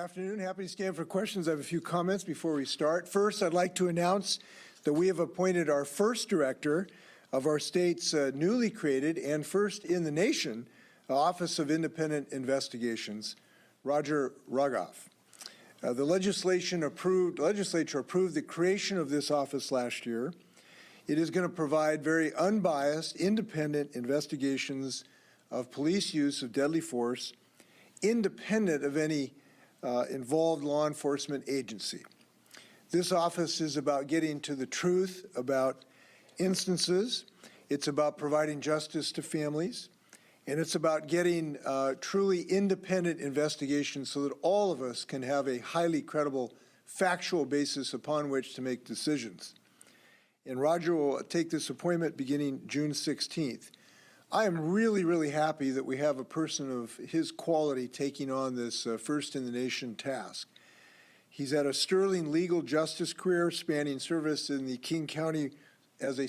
afternoon. Happy to stand for questions. I have a few comments before we start. First, I'd like to announce that we have appointed our first director of our state's newly created and first in the nation Office of Independent Investigations, Roger Rogoff. The legislature approved the creation of this office last year. It is going to provide very unbiased, independent investigations of police use of deadly force, independent of any involved law enforcement agency. This office is about getting to the truth about instances. It's about providing justice to families. And it's about getting truly independent investigations so that all of us can have a highly credible factual basis upon which to make decisions. And Roger will take this appointment beginning June 16th. I am really, really happy that we have a person of his quality taking on this first-in-the-nation task. He's had a sterling legal justice career spanning service in the King County as a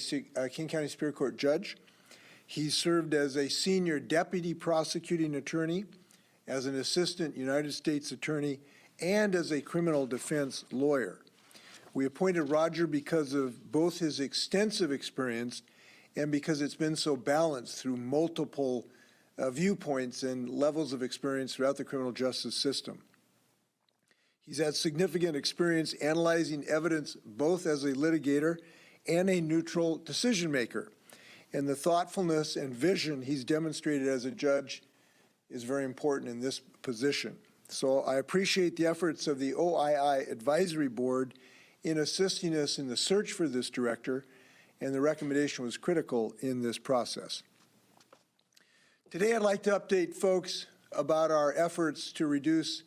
King County Superior Court judge. He served as a senior deputy prosecuting attorney, as an assistant United States attorney, and as a criminal defense lawyer. We appointed Roger because of both his extensive experience and because it's been so balanced through multiple viewpoints and levels of experience throughout the criminal justice system. He's had significant experience analyzing evidence both as a litigator and a neutral decision maker. And the thoughtfulness and vision he's demonstrated as a judge is very important in this position. So I appreciate the efforts of the OII Advisory Board in assisting us in the search for this director, and the recommendation was critical in this process. Today I'd like to update folks about our efforts to reduce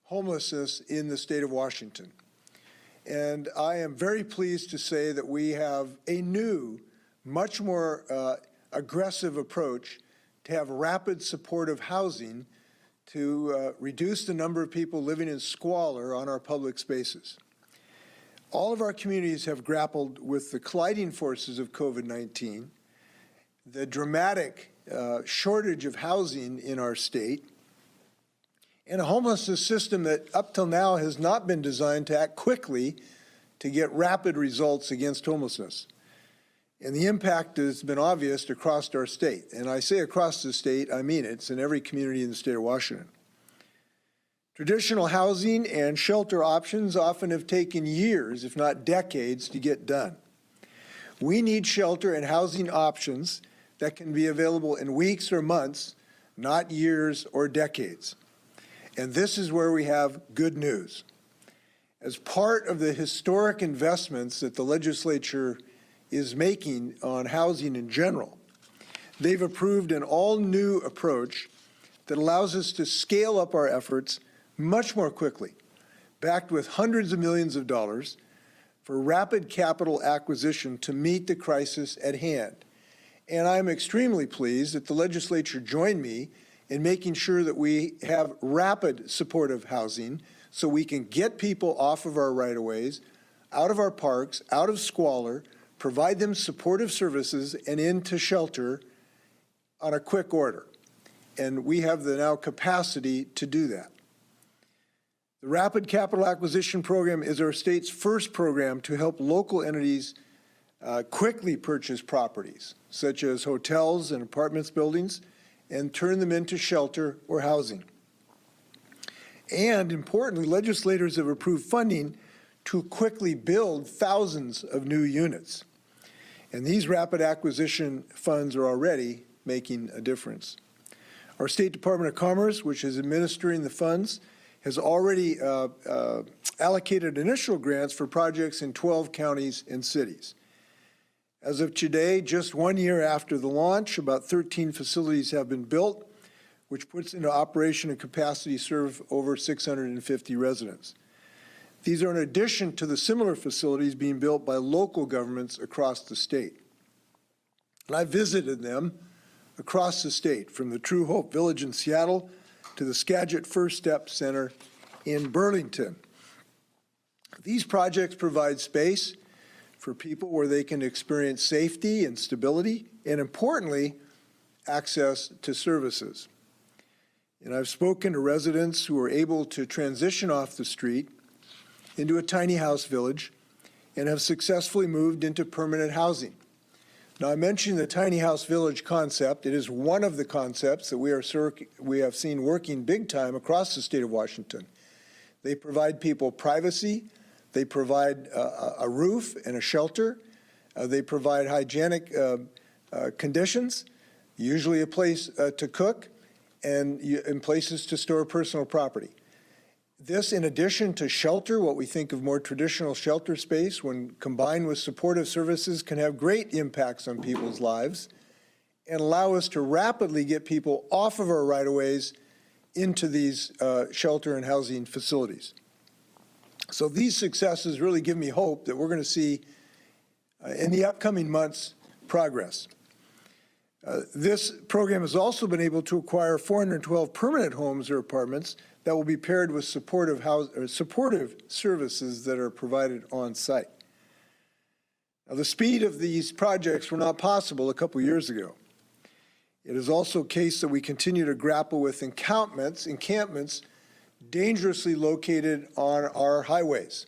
homelessness in the state of Washington. And I am very pleased to say that we have a new, much more aggressive approach to have rapid supportive housing to reduce the number of people living in squalor on our public spaces. All of our communities have grappled with the colliding forces of COVID-19, the dramatic shortage of housing in our state, and a homelessness system that up till now has not been designed to act quickly to get rapid results against homelessness. And the impact has been obvious across our state. And I say across the state, I mean it's in every community in the state of Washington. Traditional housing and shelter options often have taken years, if not decades, to get done. We need shelter and housing options that can be available in weeks or months, not years or decades. And this is where we have good news. As part of the historic investments that the legislature is making on housing in general, they've approved an all-new approach that allows us to scale up our efforts much more quickly, backed with hundreds of millions of dollars for rapid capital acquisition to meet the crisis at hand. And I'm extremely pleased that the legislature joined me in making sure that we have rapid supportive housing so we can get people off of our right-of-ways, out of our parks, out of squalor, provide them supportive services and into shelter on a quick order. And we have the now capacity to do that. The Rapid Capital Acquisition Program is our state's first program to help local entities quickly purchase properties, such as hotels and apartments buildings, and turn them into shelter or housing. And importantly, legislators have approved funding to quickly build thousands of new units. And these rapid acquisition funds are already making a difference. Our State Department of Commerce, which is administering the funds, has already allocated initial grants for projects in 12 counties and cities. As of today, just 1 year after the launch, about 13 facilities have been built, which puts into operation a capacity to serve over 650 residents. These are in addition to the similar facilities being built by local governments across the state. And I visited them across the state, from the True Hope Village in Seattle to the Skagit First Step Center in Burlington. These projects provide space for people where they can experience safety and stability, and importantly, access to services. And I've spoken to residents who are able to transition off the street into a tiny house village and have successfully moved into permanent housing. Now, I mentioned the tiny house village concept. It is one of the concepts that we have seen working big time across the state of Washington. They provide people privacy. They provide a roof and a shelter. They provide hygienic conditions, usually a place to cook, and places to store personal property. This, in addition to shelter, what we think of more traditional shelter space, when combined with supportive services, can have great impacts on people's lives and allow us to rapidly get people off of our right-of-ways into these shelter and housing facilities. So these successes really give me hope that we're going to see in the upcoming months progress. This program has also been able to acquire 412 permanent homes or apartments that will be paired with supportive services that are provided on site. Now, the speed of these projects were not possible a couple years ago. It is also a case that we continue to grapple with encampments dangerously located on our highways.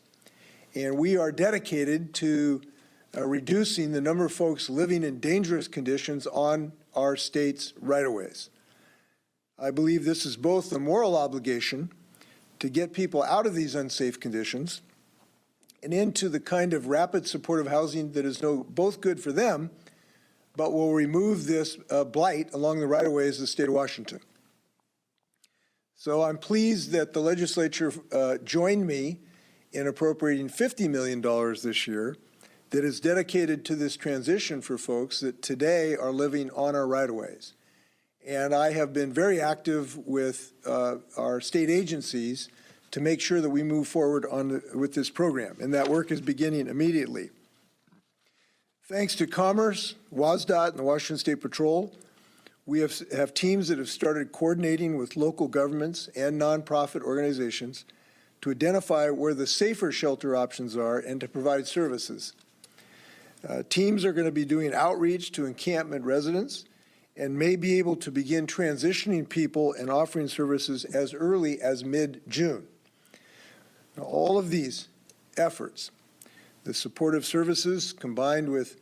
And we are dedicated to reducing the number of folks living in dangerous conditions on our state's right-of-ways. I believe this is both a moral obligation to get people out of these unsafe conditions and into the kind of rapid supportive housing that is both good for them, but will remove this blight along the right-of-ways of the state of Washington. So I'm pleased that the legislature joined me in appropriating $50 million this year that is dedicated to this transition for folks that today are living on our right-of-ways. And I have been very active with our state agencies to make sure that we move forward with this program, and that work is beginning immediately. Thanks to Commerce, WSDOT, and the Washington State Patrol, we have teams that have started coordinating with local governments and nonprofit organizations to identify where the safer shelter options are and to provide services. Teams are going to be doing outreach to encampment residents and may be able to begin transitioning people and offering services as early as mid-June. Now, all of these efforts, the supportive services combined with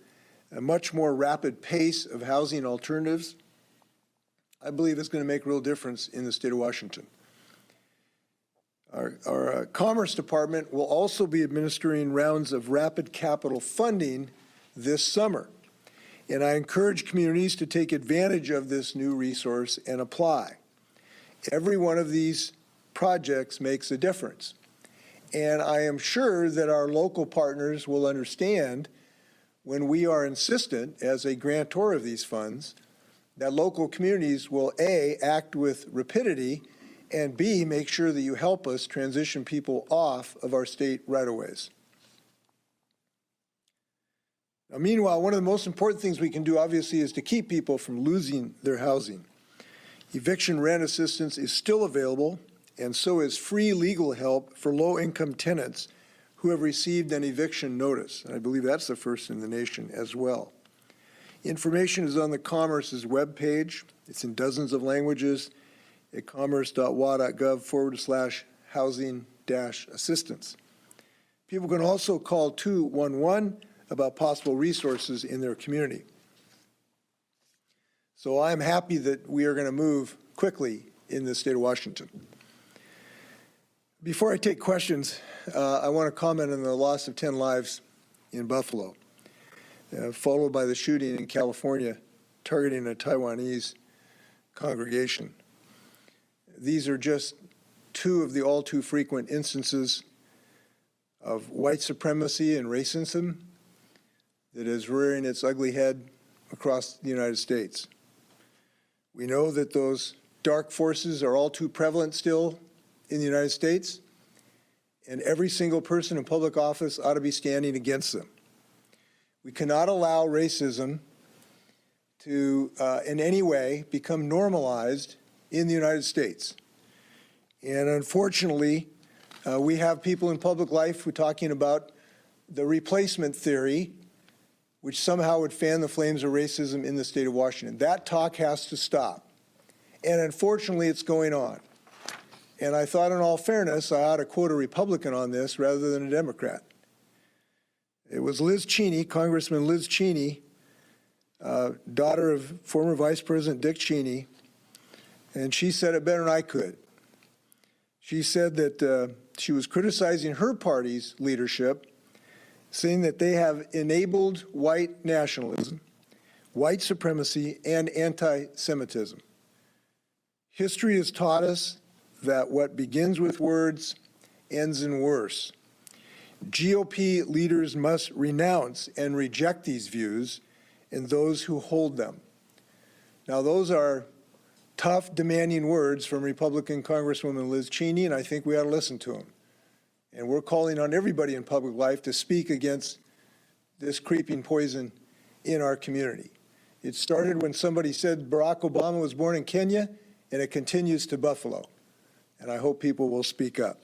a much more rapid pace of housing alternatives, I believe is going to make a real difference in the state of Washington. Our Commerce Department will also be administering rounds of rapid capital funding this summer. And I encourage communities to take advantage of this new resource and apply. Every one of these projects makes a difference. And I am sure that our local partners will understand when we are insistent as a grantor of these funds that local communities will A, act with rapidity, and B, make sure that you help us transition people off of our state right-of-ways. Now, meanwhile, one of the most important things we can do, obviously, is to keep people from losing their housing. Eviction rent assistance is still available, and so is free legal help for low-income tenants who have received an eviction notice. And I believe that's the first in the nation as well. Information is on the Commerce's webpage. It's in dozens of languages at commerce.wa.gov/housing-assistance. People can also call 211 about possible resources in their community. So I'm happy that we are going to move quickly in the state of Washington. Before I take questions, I want to comment on the loss of 10 lives in Buffalo, followed by the shooting in California targeting a Taiwanese congregation. These are just two of the all too frequent instances of white supremacy and racism that is rearing its ugly head across the United States. We know that those dark forces are all too prevalent still in the United States, and every single person in public office ought to be standing against them. We cannot allow racism to, in any way, become normalized in the United States. And unfortunately, we have people in public life who are talking about the replacement theory, which somehow would fan the flames of racism in the state of Washington. That talk has to stop. And unfortunately, it's going on. And I thought, in all fairness, I ought to quote a Republican on this rather than a Democrat. It was Liz Cheney, Congressman Liz Cheney, daughter of former Vice President Dick Cheney, and she said it better than I could. She said that she was criticizing her party's leadership, saying that they have enabled white nationalism, white supremacy, and anti-Semitism. History has taught us that what begins with words ends in worse. GOP leaders must renounce and reject these views and those who hold them. Now, those are tough, demanding words from Republican Congresswoman Liz Cheney, and I think we ought to listen to them. And we're calling on everybody in public life to speak against this creeping poison in our community. It started when somebody said Barack Obama was born in Kenya, and it continues to Buffalo. And I hope people will speak up.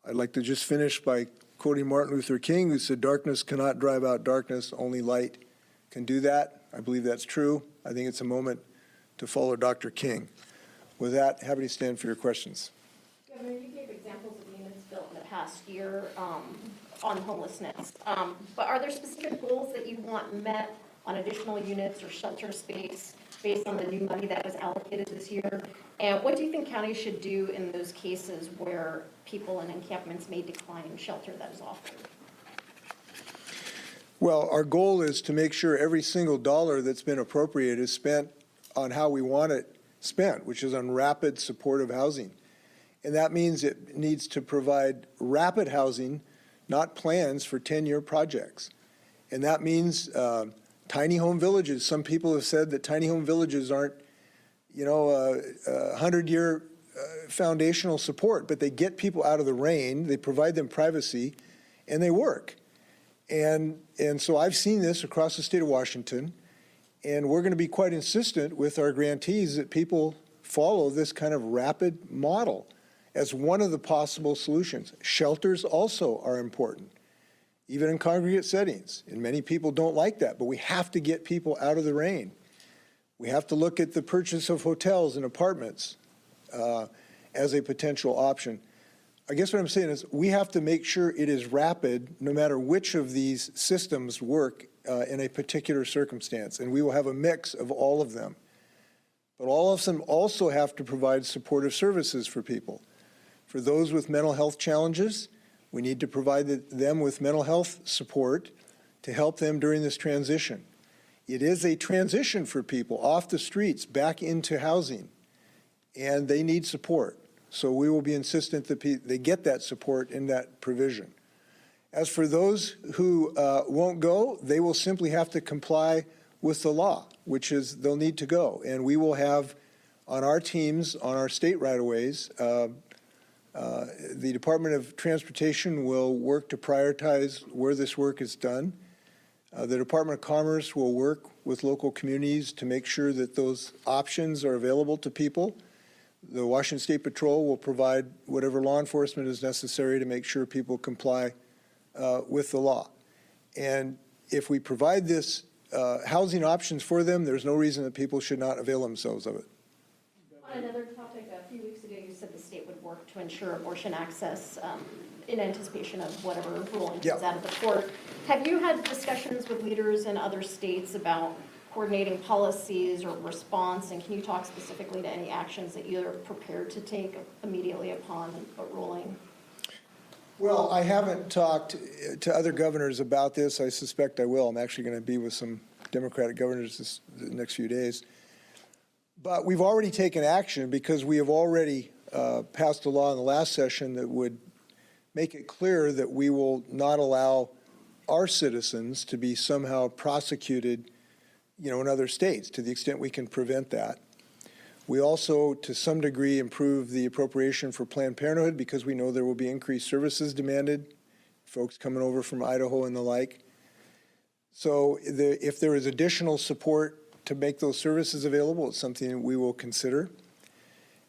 I'd like to just finish by quoting Martin Luther King, who said, "Darkness cannot drive out darkness, only light can do that." I believe that's true. I think it's a moment to follow Dr. King. With that, happy to stand for your questions. Governor, you gave examples of units built in the past year on homelessness, but are there specific goals that you want met on additional units or shelter space based on the new money that was allocated this year? And what do you think counties should do in those cases where people in encampments may decline shelter that is offered? Well, our goal is to make sure every single dollar that's been appropriated is spent on how we want it spent, which is on rapid supportive housing. And that means it needs to provide rapid housing, not plans for 10-year projects. And that means tiny home villages. Some people have said that tiny home villages aren't, a 100-year foundational support, but they get people out of the rain, they provide them privacy, and they work. And so I've seen this across the state of Washington, and we're going to be quite insistent with our grantees that people follow this kind of rapid model as one of the possible solutions. Shelters also are important, even in congregate settings. And many people don't like that, but we have to get people out of the rain. We have to look at the purchase of hotels and apartments as a potential option. I guess what I'm saying is we have to make sure it is rapid no matter which of these systems work in a particular circumstance, and we will have a mix of all of them. But all of them also have to provide supportive services for people. For those with mental health challenges, we need to provide them with mental health support to help them during this transition. It is a transition for people off the streets back into housing, and they need support. So we will be insistent that they get that support in that provision. As for those who won't go, they will simply have to comply with the law, which is they'll need to go. And we will have on our teams, on our state right-of-ways, the Department of Transportation will work to prioritize where this work is done. The Department of Commerce will work with local communities to make sure that those options are available to people. The Washington State Patrol will provide whatever law enforcement is necessary to make sure people comply with the law. And if we provide this housing options for them, there's no reason that people should not avail themselves of it. On another topic, a few weeks ago you said the state would work to ensure abortion access in anticipation of whatever ruling comes out of the court. Have you had discussions with leaders in other states about coordinating policies or response, and can you talk specifically to any actions that you're prepared to take immediately upon a ruling? Well, I haven't talked to other governors about this. I suspect I will. I'm actually going to be with some Democratic governors the next few days. But we've already taken action because we have already passed a law in the last session that would make it clear that we will not allow our citizens to be somehow prosecuted, in other states, to the extent we can prevent that. We also, to some degree, improve the appropriation for Planned Parenthood because we know there will be increased services demanded, folks coming over from Idaho and the like. So if there is additional support to make those services available, it's something that we will consider.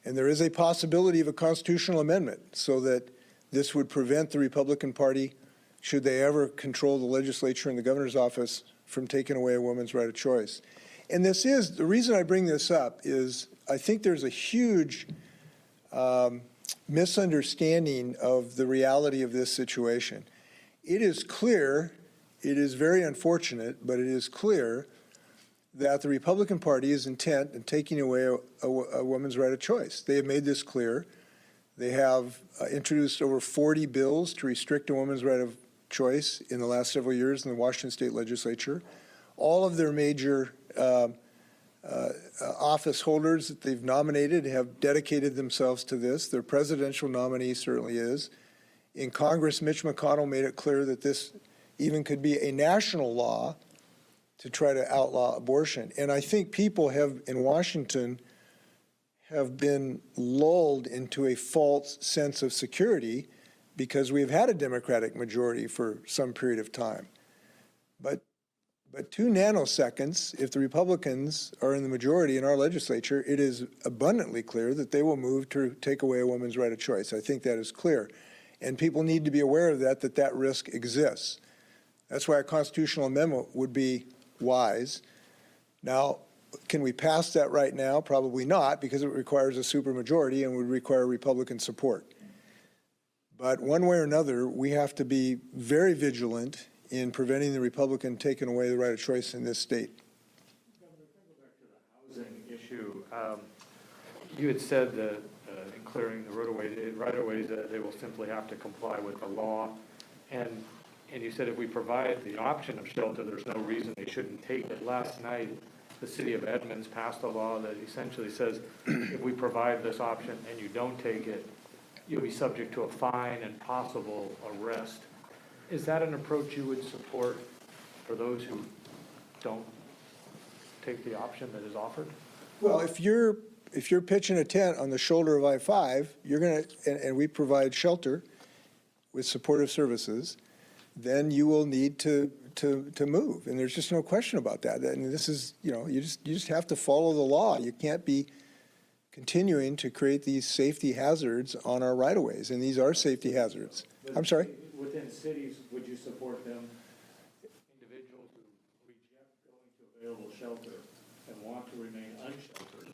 And there is a possibility of a constitutional amendment so that this would prevent the Republican Party, should they ever control the legislature and the governor's office, from taking away a woman's right of choice. And the reason I bring this up is I think there's a huge misunderstanding of the reality of this situation. It is clear, it is very unfortunate, but it is clear that the Republican Party is intent in taking away a woman's right of choice. They have made this clear. They have introduced over 40 bills to restrict a woman's right of choice in the last several years in the Washington State Legislature. All of their major office holders that they've nominated have dedicated themselves to this. Their presidential nominee certainly is. In Congress, Mitch McConnell made it clear that this even could be a national law to try to outlaw abortion. And I think people in Washington have been lulled into a false sense of security because we've had a Democratic majority for some period of time. But 2 nanoseconds, if the Republicans are in the majority in our legislature, it is abundantly clear that they will move to take away a woman's right of choice. I think that is clear. And people need to be aware of that risk exists. That's why a constitutional amendment would be wise. Now, can we pass that right now? Probably not, because it requires a supermajority and would require Republican support. But one way or another, we have to be very vigilant in preventing the Republican taking away the right of choice in this state. Governor, if I go back to the housing issue, you had said that in clearing the right-of-ways, that they will simply have to comply with the law. And you said if we provide the option of shelter, there's no reason they shouldn't take it. Last night, the city of Edmonds passed a law that essentially says if we provide this option and you don't take it, you'll be subject to a fine and possible arrest. Is that an approach you would support for those who don't take the option that is offered? Well, if you're pitching a tent on the shoulder of I-5, you're going to, and we provide shelter with supportive services, then you will need to move. And there's just no question about that. And this is, you just have to follow the law. You can't be continuing to create these safety hazards on our right-of-ways. And these are safety hazards. I'm sorry? Within cities, would you support them, individuals who reject going to available shelter and want to remain unsheltered,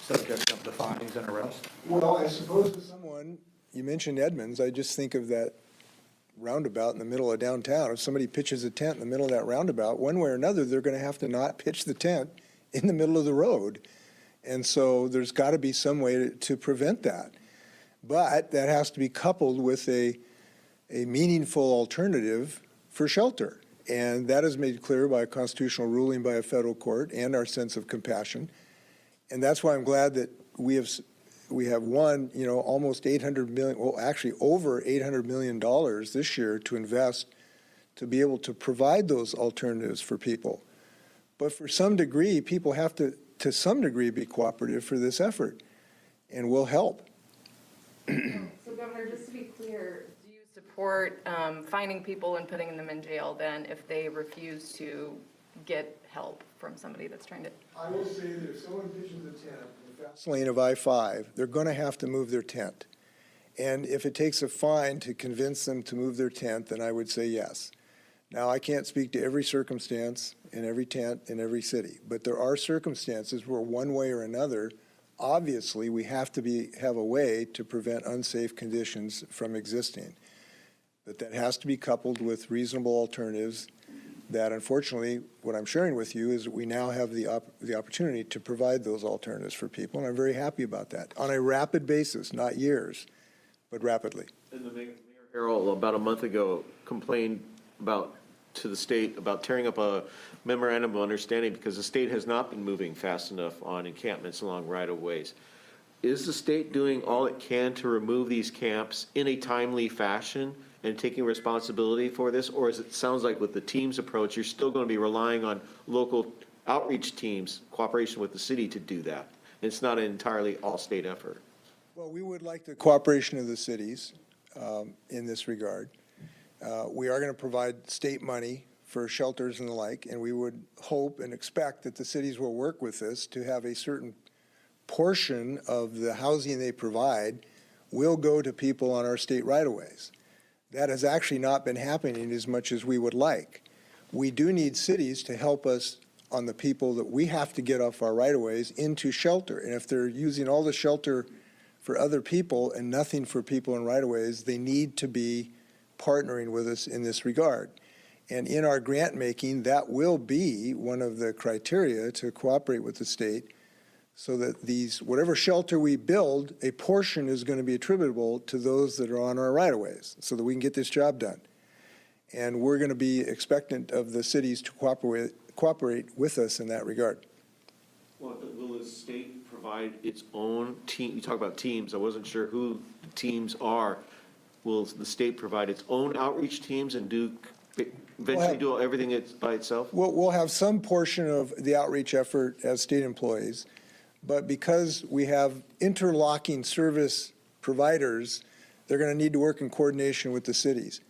subject them to fines and arrest? Well, I suppose to someone, you mentioned Edmonds, I just think of that roundabout in the middle of downtown. If somebody pitches a tent in the middle of that roundabout, one way or another, they're going to have to not pitch the tent in the middle of the road. And so there's got to be some way to prevent that. But that has to be coupled with a meaningful alternative for shelter. And that is made clear by a constitutional ruling by a federal court and our sense of compassion. And that's why I'm glad that we have won, almost $800 million, well, actually over $800 million this year to invest to be able to provide those alternatives for people. But for some degree, people have to some degree, be cooperative for this effort, and we'll help. So, Governor, just to be clear, do you support fining people and putting them in jail then if they refuse to get help from somebody that's trying to? I will say that if someone pitches a tent in the fast lane of I-5, they're going to have to move their tent. And if it takes a fine to convince them to move their tent, then I would say yes. Now, I can't speak to every circumstance in every tent in every city, but there are circumstances where one way or another, obviously, we have to have a way to prevent unsafe conditions from existing. But that has to be coupled with reasonable alternatives that, unfortunately, what I'm sharing with you is that we now have the opportunity to provide those alternatives for people, and I'm very happy about that, on a rapid basis, not years, but rapidly. And the Mayor Harrell, about a month ago, complained to the state about tearing up a memorandum of understanding because the state has not been moving fast enough on encampments along right-of-ways. Is the state doing all it can to remove these camps in a timely fashion and taking responsibility for this? Or as it sounds like with the team's approach, you're still going to be relying on local outreach teams, cooperation with the city to do that? It's not an entirely all-state effort. Well, we would like the cooperation of the cities in this regard. We are going to provide state money for shelters and the like, and we would hope and expect that the cities will work with this to have a certain portion of the housing they provide will go to people on our state right-of-ways. That has actually not been happening as much as we would like. We do need cities to help us on the people that we have to get off our right-of-ways into shelter. And if they're using all the shelter for other people and nothing for people in right-of-ways, they need to be partnering with us in this regard. And in our grant making, that will be one of the criteria to cooperate with the state, so that these, whatever shelter we build, a portion is going to be attributable to those that are on our right-of-ways, so that we can get this job done. And we're going to be expectant of the cities to cooperate with us in that regard. Well, will the state provide its own team? You talk about teams. I wasn't sure who the teams are. Will the state provide its own outreach teams and eventually do everything by itself? We'll have some portion of the outreach effort as state employees, but because we have interlocking service providers, they're going to need to work in coordination with the cities.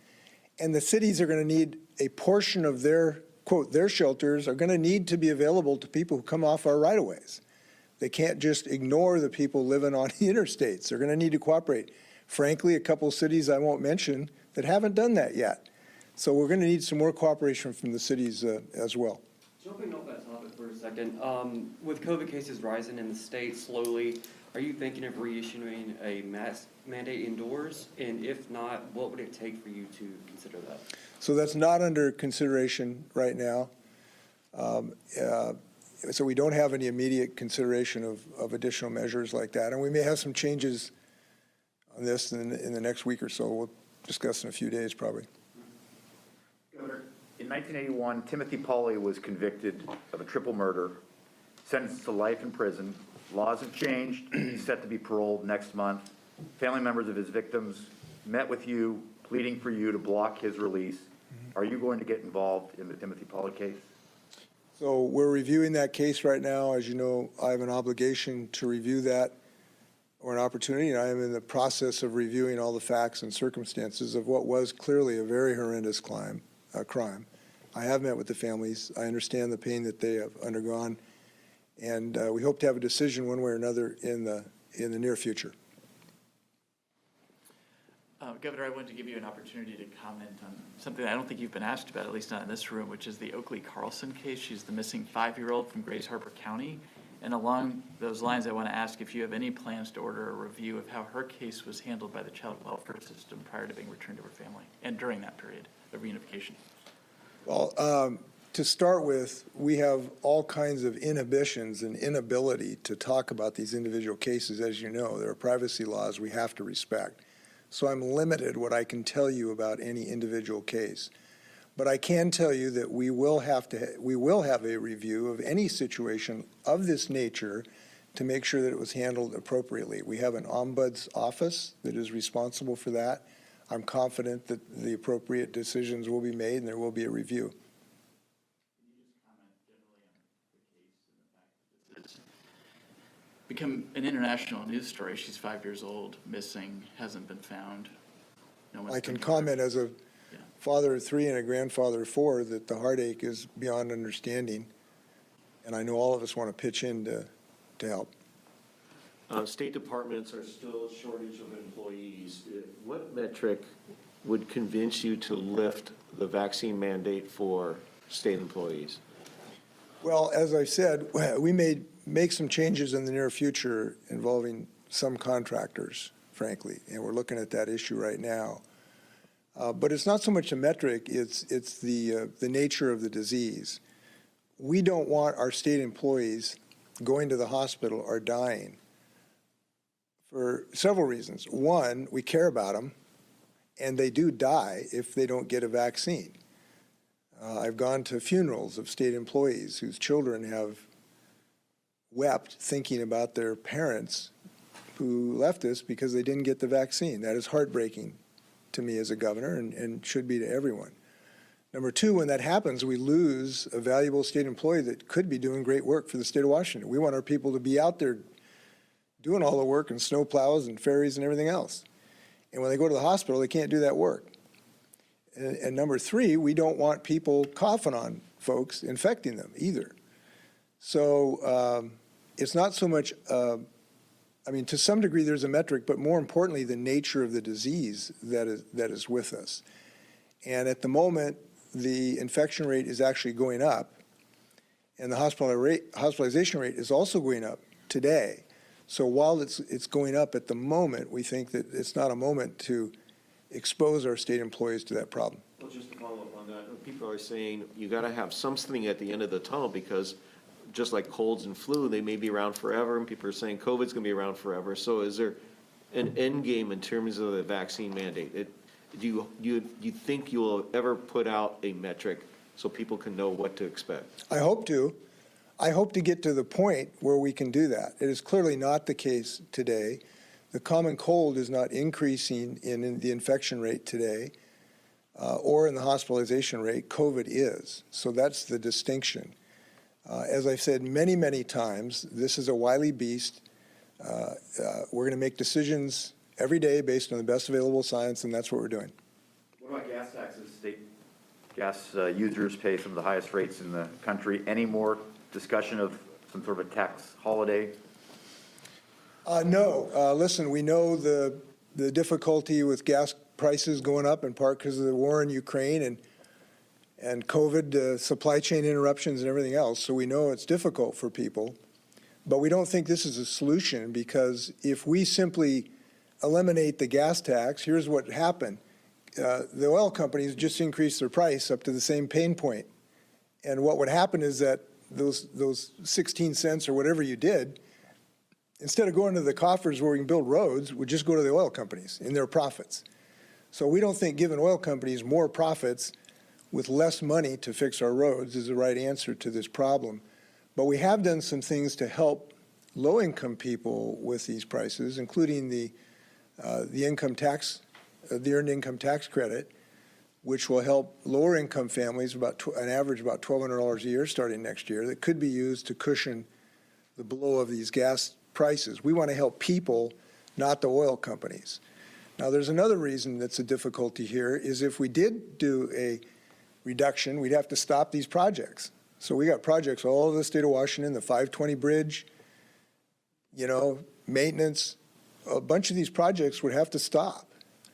And the cities are going to need a portion of their, quote, their shelters are going to need to be available to people who come off our right-of-ways. They can't just ignore the people living on the interstates. They're going to need to cooperate. Frankly, a couple of cities I won't mention that haven't done that yet. So we're going to need some more cooperation from the cities as well. Jumping off that topic for a second, with COVID cases rising in the state slowly, are you thinking of reissuing a mask mandate indoors? And if not, what would it take for you to consider that? So that's not under consideration right now. So we don't have any immediate consideration of additional measures like that. And we may have some changes on this in the next week or so. We'll discuss in a few days probably. Governor, in 1981, Timothy Pauly was convicted of a triple murder, sentenced to life in prison. Laws have changed. He's set to be paroled next month. Family members of his victims met with you, pleading for you to block his release. Are you going to get involved in the Timothy Pauly case? So we're reviewing that case right now. As you know, I have an obligation to review that, or an opportunity, and I am in the process of reviewing all the facts and circumstances of what was clearly a very horrendous crime. I have met with the families. I understand the pain that they have undergone, and we hope to have a decision one way or another in the near future. Governor, I wanted to give you an opportunity to comment on something I don't think you've been asked about, at least not in this room, which is the Oakley Carlson case. She's the missing 5-year-old from Grays Harbor County. And along those lines, I want to ask if you have any plans to order a review of how her case was handled by the child welfare system prior to being returned to her family and during that period of reunification. Well, to start with, we have all kinds of inhibitions and inability to talk about these individual cases. As you know, there are privacy laws we have to respect. So I'm limited what I can tell you about any individual case. But I can tell you that we will have a review of any situation of this nature to make sure that it was handled appropriately. We have an ombuds office that is responsible for that. I'm confident that the appropriate decisions will be made and there will be a review. Become an international news story. She's 5 years old, missing, hasn't been found. No one's I can been comment heard. as a Yeah. father of 3 and a grandfather of 4 that the heartache is beyond understanding. And I know all of us want to pitch in to help. State departments are still a shortage of employees. What metric would convince you to lift the vaccine mandate for state employees? Well, as I said, we may make some changes in the near future involving some contractors, frankly, and we're looking at that issue right now. But it's not so much a metric, it's the nature of the disease. We don't want our state employees going to the hospital or dying for several reasons. One, we care about them, and they do die if they don't get a vaccine. I've gone to funerals of state employees whose children have wept thinking about their parents who left us because they didn't get the vaccine. That is heartbreaking to me as a governor and should be to everyone. Number two, when that happens, we lose a valuable state employee that could be doing great work for the state of Washington. We want our people to be out there doing all the work and snow plows and ferries and everything else. And when they go to the hospital, they can't do that work. And number three, we don't want people coughing on folks, infecting them either. So it's not so much, I mean, to some degree there's a metric, but more importantly, the nature of the disease that is with us. And at the moment, the infection rate is actually going up. And the hospitalization rate is also going up today. So while it's going up at the moment, we think that it's not a moment to expose our state employees to that problem. Well, just to follow up on that, people are saying you got to have something at the end of the tunnel because just like colds and flu, they may be around forever, and people are saying COVID's going to be around forever. So is there an end game in terms of the vaccine mandate? Do you think you will ever put out a metric so people can know what to expect? I hope to. I hope to get to the point where we can do that. It is clearly not the case today. The common cold is not increasing in the infection rate today or in the hospitalization rate. COVID is. So that's the distinction. As I've said many, many times, this is a wily beast. We're going to make decisions every day based on the best available science, and that's what we're doing. What about gas taxes? State gas users pay some of the highest rates in the country. Any more discussion of some sort of a tax holiday? No. Listen, we know the difficulty with gas prices going up in part because of the war in Ukraine and COVID, supply chain interruptions and everything else. So we know it's difficult for people. But we don't think this is a solution because if we simply eliminate the gas tax, here's what happened. The oil companies just increased their price up to the same pain point. And what would happen is that those 16 cents or whatever you did, instead of going to the coffers where we can build roads, would just go to the oil companies in their profits. So we don't think giving oil companies more profits with less money to fix our roads is the right answer to this problem. But we have done some things to help low-income people with these prices, including the income tax, the earned income tax credit, which will help lower-income families about an average about $1,200 a year starting next year. That could be used to cushion the blow of these gas prices. We want to help people, not the oil companies. Now, there's another reason that's a difficulty here is if we did do a reduction, we'd have to stop these projects. So we got projects all over the state of Washington, the 520 bridge, maintenance. A bunch of these projects would have to stop.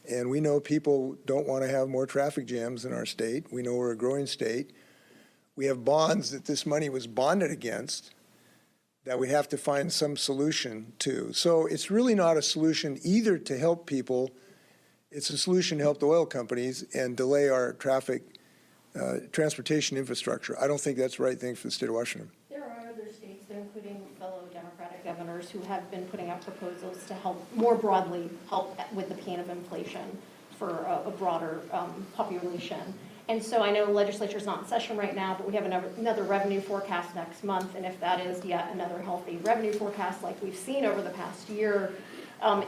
And we know people don't want to have more traffic jams in our state. We know we're a growing state. We have bonds that this money was bonded against that we have to find some solution to. So it's really not a solution either to help people. It's a solution to help the oil companies and delay our transportation infrastructure. I don't think that's the right thing for the state of Washington. There are other states, including fellow Democratic governors, who have been putting out proposals to help, more broadly, help with the pain of inflation for a broader population. And so I know the legislature's not in session right now, but we have another revenue forecast next month, and if that is yet another healthy revenue forecast like we've seen over the past year,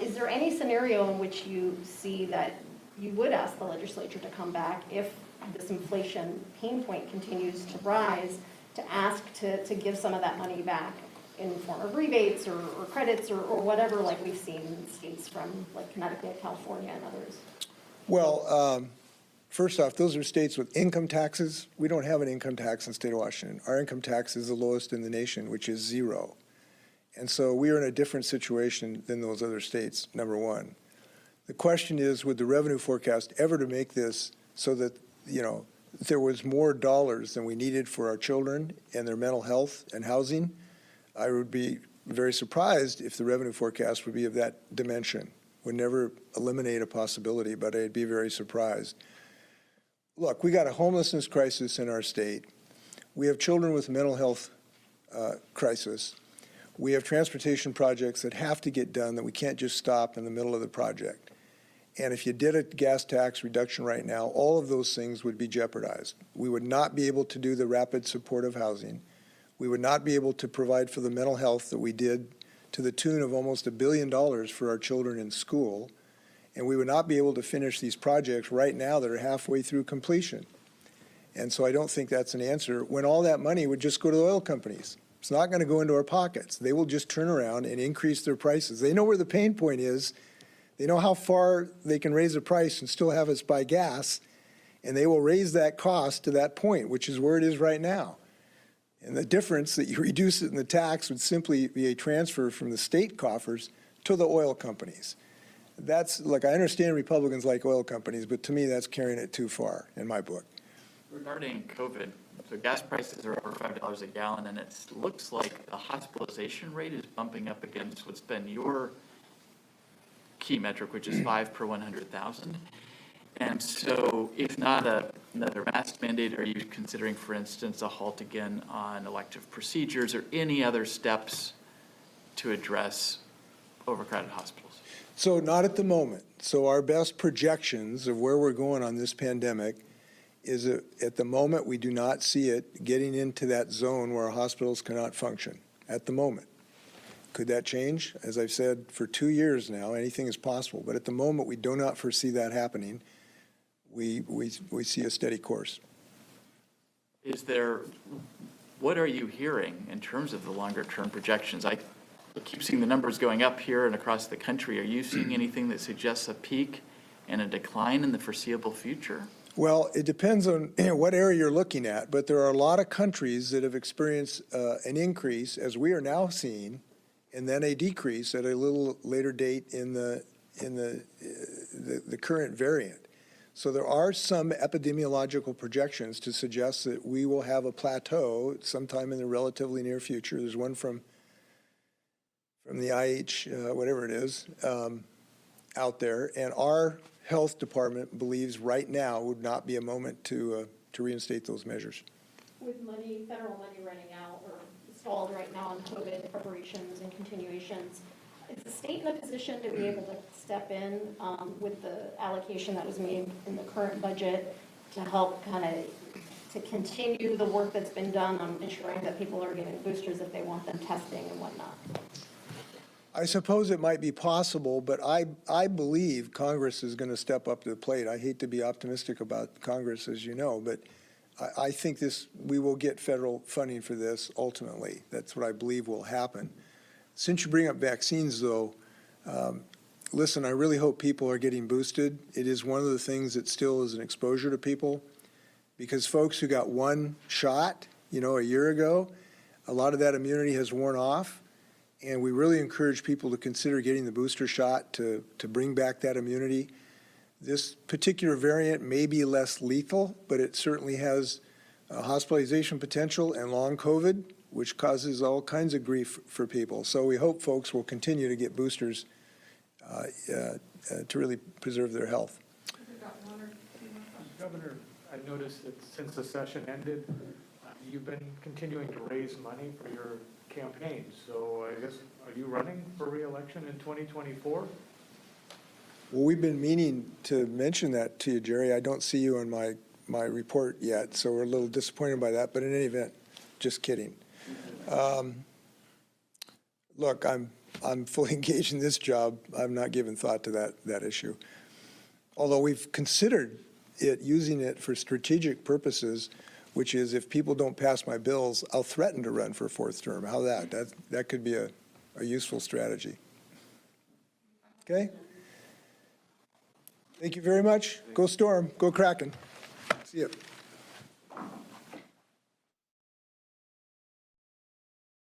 is there any scenario in which you see that you would ask the legislature to come back if this inflation pain point continues to rise, to ask to give some of that money back in the form of rebates or credits or whatever, like we've seen in states from like Connecticut, California, and others? Well, first off, those are states with income taxes. We don't have an income tax in the state of Washington. Our income tax is the lowest in the nation, which is 0. And so we are in a different situation than those other states, number one. The question is, would the revenue forecast ever to make this so that there was more dollars than we needed for our children and their mental health and housing? I would be very surprised if the revenue forecast would be of that dimension. Would never eliminate a possibility, but I'd be very surprised. Look, we got a homelessness crisis in our state. We have children with mental health crisis. We have transportation projects that have to get done that we can't just stop in the middle of the project. And if you did a gas tax reduction right now, all of those things would be jeopardized. We would not be able to do the rapid supportive housing. We would not be able to provide for the mental health that we did to the tune of almost $1 billion for our children in school. And we would not be able to finish these projects right now that are halfway through completion. And so I don't think that's an answer when all that money would just go to the oil companies. It's not going to go into our pockets. They will just turn around and increase their prices. They know where the pain point is. They know how far they can raise the price and still have us buy gas, and they will raise that cost to that point, which is where it is right now. And the difference that you reduce it in the tax would simply be a transfer from the state coffers to the oil companies. That's, like, I understand Republicans like oil companies, but to me that's carrying it too far in my book. Regarding COVID, So gas prices are over $5 a gallon, and it looks like the hospitalization rate is bumping up against what's been your key metric, which is 5 per 100,000. And so if not another mask mandate, are you considering, for instance, a halt again on elective procedures or any other steps to address overcrowded hospitals? So not at the moment. So our best projections of where we're going on this pandemic is that at the moment, we do not see it getting into that zone where our hospitals cannot function, at the moment. Could that change? As I've said for 2 years now, anything is possible. But at the moment, we do not foresee that happening. We see a steady course. What are you hearing in terms of the longer-term projections? I keep seeing the numbers going up here and across the country. Are you seeing anything that suggests a peak and a decline in the foreseeable future? Well, it depends on what area you're looking at, but there are a lot of countries that have experienced an increase, as we are now seeing, and then a decrease at a little later date in the current variant. So there are some epidemiological projections to suggest that we will have a plateau sometime in the relatively near future. There's one from the IH, whatever it is, out there, and our health department believes right now would not be a moment to reinstate those measures. With money, federal money running out or stalled right now on COVID preparations and continuations, is the state in a position to be able to step in with the allocation that was made in the current budget to help kind of to continue the work that's been done on ensuring that people are getting boosters if they want them testing and whatnot? I suppose it might be possible, but I believe Congress is going to step up to the plate. I hate to be optimistic about Congress, as you know, but I think we will get federal funding for this ultimately. That's what I believe will happen. Since you bring up vaccines, though, listen, I really hope people are getting boosted. It is one of the things that still is an exposure to people, because folks who got one shot, a year ago, a lot of that immunity has worn off. And we really encourage people to consider getting the booster shot to bring back that immunity. This particular variant may be less lethal, but it certainly has hospitalization potential and long COVID, which causes all kinds of grief for people. So we hope folks will continue to get boosters to really preserve their health. Governor, I noticed that since the session ended, you've been continuing to raise money for your campaign. So I guess, are you running for re-election in 2024? Well, we've been meaning to mention that to you, Jerry. I don't see you on my report yet, so we're a little disappointed by that. But in any event, just kidding. Look, I'm fully engaged in this job. I've not given thought to that issue. Although we've considered using it for strategic purposes, which is if people don't pass my bills, I'll threaten to run for a fourth term. How that could be a useful strategy. Okay? Thank you very much. Go Storm. Go Kraken. See you.